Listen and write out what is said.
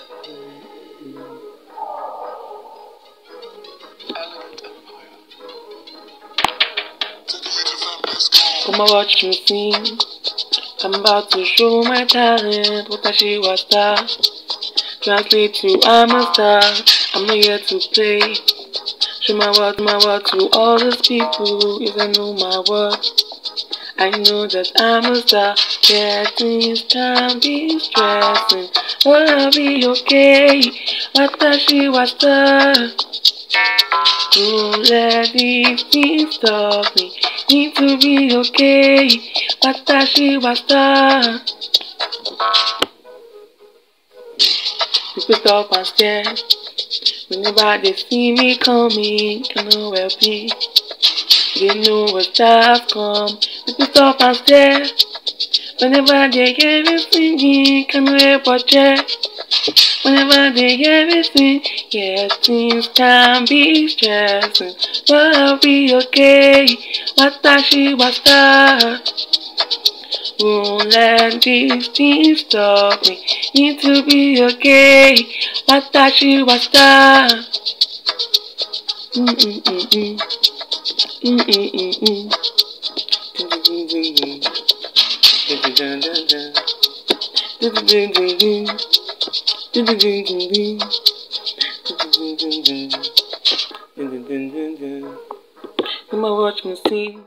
Come and watch me sing. I'm about to show my talent. What I she was star. Translate to I'm a star. I'm not here to play. Show my word to all those people. If I know my word, I know that I'm a star. Yeah, things can be stressing, but I'll be okay. What I she was star. Don't let these things stop me. Need to be okay. Watashi was star. People stop and stare. Whenever they see me coming, can know where be. They know what stars come. People stop and stare. Whenever they hear me singing, can know what check. Whenever they hear me sing, yeah, things can be stressing, but I'll be okay. Watashi was star. Won't let these things stop me. Need to be okay. Watashi was star. Come and watch me sing.